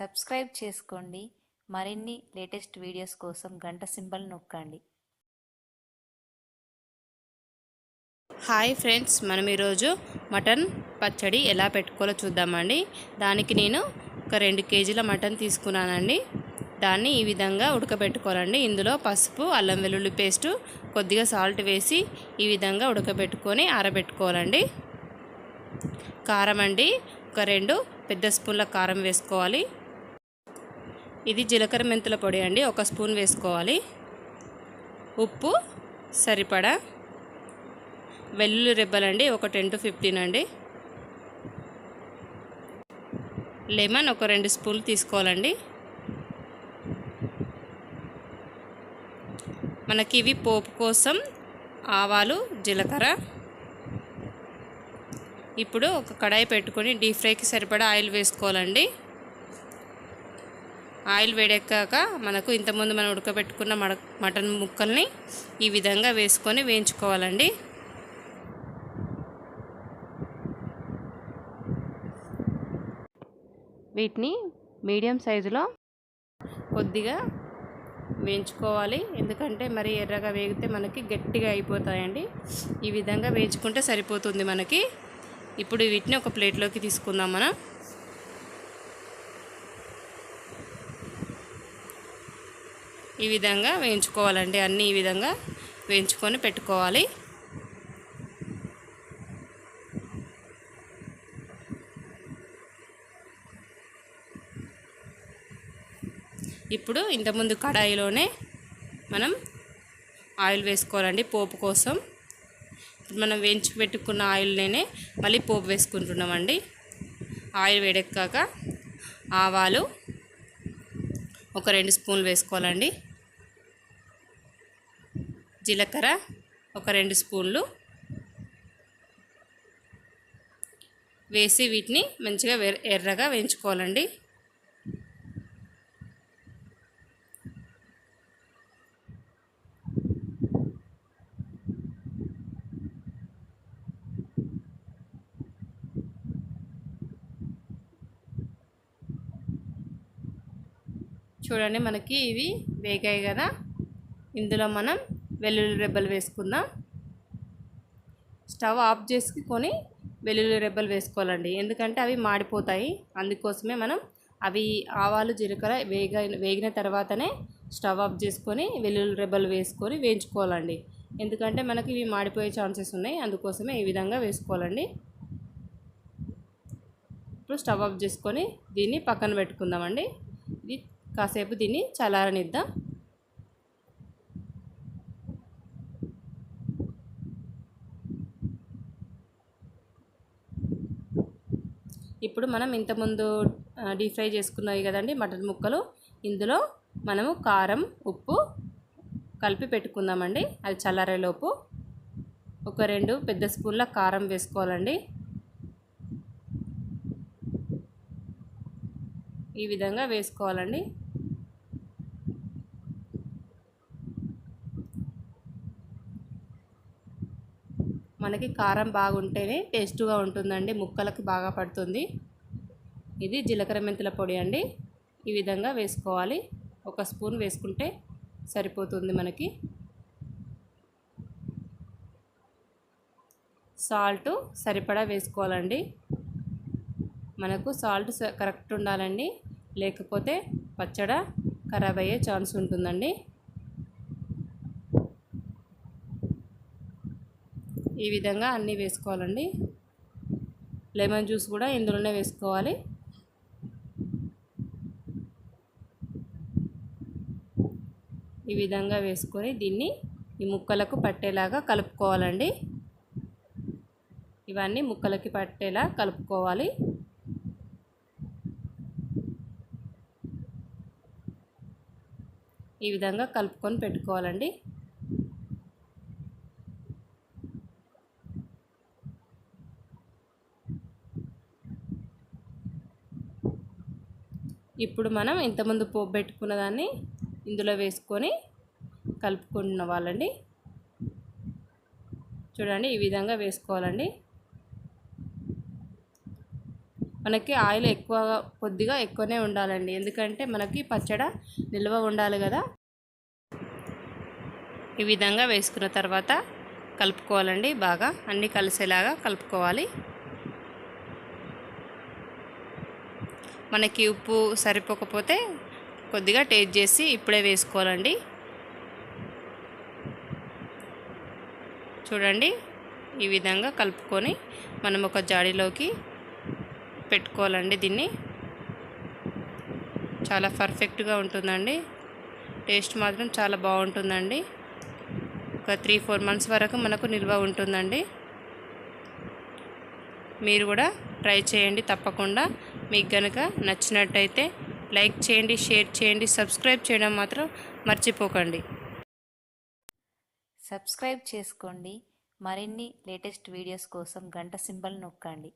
Subscribe చేసుకోండి. మరిన్ని latest videos కోసం గంట సింబల్ నొక్కండి. హాయ్ ఫ్రెండ్స్, మనం ఈరోజు మటన్ పచ్చడి ఎలా పెట్టుకోవాలో చూద్దామండి. దానికి నేను ఒక 2 కేజీల మటన్ తీసుకున్నానండి. దాన్ని ఈ విధంగా ఉడకబెట్టుకోవాలండి. ఇందులో పసుపు, అల్లం వెల్లుల్లి పేస్టు, కొద్దిగా సాల్ట్ వేసి ఈ విధంగా ఉడకబెట్టుకొని ఆరబెట్టుకోవాలండి. కారం అండి, ఒక 2 పెద్ద స్పూన్ల కారం వేసుకోవాలి. ఇది జీలకర్ర మెంతుల పొడి అండి, 1 స్పూన్ వేసుకోవాలి. ఉప్పు సరిపడా. వెల్లుల్లి రెబ్బలండి, ఒక 10 to 15 అండి. లెమన్ ఒక 2 స్పూన్లు తీసుకోవాలండి. మనకి ఇవి పోపు కోసం ఆవాలు, జీలకర్ర. ఇప్పుడు ఒక కడాయి పెట్టుకొని డీప్ ఫ్రైకి సరిపడా ఆయిల్ వేసుకోవాలండి. ఆయిల్ వేడెక్కాక మనకు ఇంతకుముందు మనం ఉడకబెట్టుకున్న మటన్ ముక్కల్ని ఈ విధంగా వేసుకొని వేయించుకోవాలండి. వీటిని మీడియం సైజులో కొద్దిగా వేయించుకోవాలి. ఎందుకంటే మరి ఎర్రగా వేగితే మనకి గట్టిగా అయిపోతాయండి. ఈ విధంగా వేయించుకుంటే సరిపోతుంది మనకి. ఇప్పుడు వీటిని ఒక ప్లేట్లోకి తీసుకుందాం మనం. ఈ విధంగా వేయించుకోవాలండి. అన్నీ ఈ విధంగా వేయించుకొని పెట్టుకోవాలి. ఇప్పుడు ఇంతకుముందు కడాయిలోనే మనం ఆయిల్ వేసుకోవాలండి పోపు కోసం. మనం వేయించి పెట్టుకున్న ఆయిల్లోనే మళ్ళీ పోపు వేసుకుంటున్నామండి. ఆయిల్ వేడెక్కాక ఆవాలు ఒక 2 స్పూన్లు వేసుకోవాలండి. జీలకర్ర ఒక 2 స్పూన్లు వేసి వీటిని మంచిగా ఎర్రగా వేయించుకోవాలండి. చూడండి, మనకి ఇవి వేగాయి కదా. ఇందులో మనం వెల్లుల్లి రెబ్బలు వేసుకుందాం. స్టవ్ ఆఫ్ చేసుకొని వెల్లుల్లి రెబ్బలు వేసుకోవాలండి. ఎందుకంటే అవి మాడిపోతాయి. అందుకోసమే మనం అవి ఆవాలు, జీలకర్ర వేగిన తర్వాతనే స్టవ్ ఆఫ్ చేసుకొని వెల్లుల్లి రెబ్బలు వేసుకొని వేయించుకోవాలండి. ఎందుకంటే మనకి ఇవి మాడిపోయే ఛాన్సెస్ ఉన్నాయి. అందుకోసమే ఈ విధంగా వేసుకోవాలండి. ఇప్పుడు స్టవ్ ఆఫ్ చేసుకొని దీన్ని పక్కన పెట్టుకుందామండి. ఇది కాసేపు దీన్ని చల్లారనిద్దాం. ఇప్పుడు మనం ఇంతకుముందు డీప్ ఫ్రై చేసుకున్నాయి కదండి మటన్ ముక్కలు. ఇందులో మనము కారం, ఉప్పు కలిపి పెట్టుకుందామండి. అది చల్లారేలోపు ఒక 2 పెద్ద స్పూన్ల కారం వేసుకోవాలండి. ఈ విధంగా వేసుకోవాలండి. మనకి కారం బాగుంటేనే టేస్ట్గా ఉంటుందండి, ముక్కలకు బాగా పడుతుంది. ఇది జీలకర్ర మెంతుల పొడి అండి. ఈ విధంగా వేసుకోవాలి. 1 స్పూన్ వేసుకుంటే సరిపోతుంది మనకి. సాల్ట్ సరిపడా వేసుకోవాలండి. మనకు సాల్ట్ కరెక్ట్ ఉండాలండి, లేకపోతే పచ్చడి ఖరాబ్ అయ్యే ఛాన్స్ ఉంటుందండి. ఈ విధంగా అన్నీ వేసుకోవాలండి. లెమన్ జ్యూస్ కూడా ఇందులోనే వేసుకోవాలి. ఈ విధంగా వేసుకొని దీన్ని ఈ ముక్కలకు పట్టేలాగా కలుపుకోవాలండి. ఇవన్నీ ముక్కలకి పట్టేలా కలుపుకోవాలి. ఈ విధంగా కలుపుకొని పెట్టుకోవాలండి. ఇప్పుడు మనం ఇంతకుముందు పోపు పెట్టుకున్న దాన్ని ఇందులో వేసుకొని కలుపుకున్న వాళ్ళండి. చూడండి, ఈ విధంగా వేసుకోవాలండి. మనకి ఆయిల్ కొద్దిగా ఎక్కువనే ఉండాలండి, ఎందుకంటే మనకి పచ్చడి నిల్వ ఉండాలి కదా. ఈ విధంగా వేసుకున్న తర్వాత కలుపుకోవాలండి, బాగా అన్నీ కలిసేలాగా కలుపుకోవాలి. మనకి ఉప్పు సరిపోకపోతే కొద్దిగా టేస్ట్ చేసి ఇప్పుడే వేసుకోవాలండి. చూడండి, ఈ విధంగా కలుపుకొని మనం ఒక జాడీలోకి పెట్టుకోవాలండి. దీన్ని చాలా పర్ఫెక్ట్గా ఉంటుందండి, టేస్ట్ మాత్రం చాలా బాగుంటుందండి. ఒక 3-4 మంత్స్ వరకు మనకు నిల్వ ఉంటుందండి. మీరు కూడా ట్రై చేయండి తప్పకుండా. మీకు కనుక నచ్చినట్టయితే లైక్ చేయండి, షేర్ చేయండి, సబ్స్క్రైబ్ చేయడం మాత్రం మర్చిపోకండి. సబ్స్క్రైబ్ చేసుకోండి. మరిన్ని లేటెస్ట్ వీడియోస్ కోసం గంట సింబల్ నొక్కండి.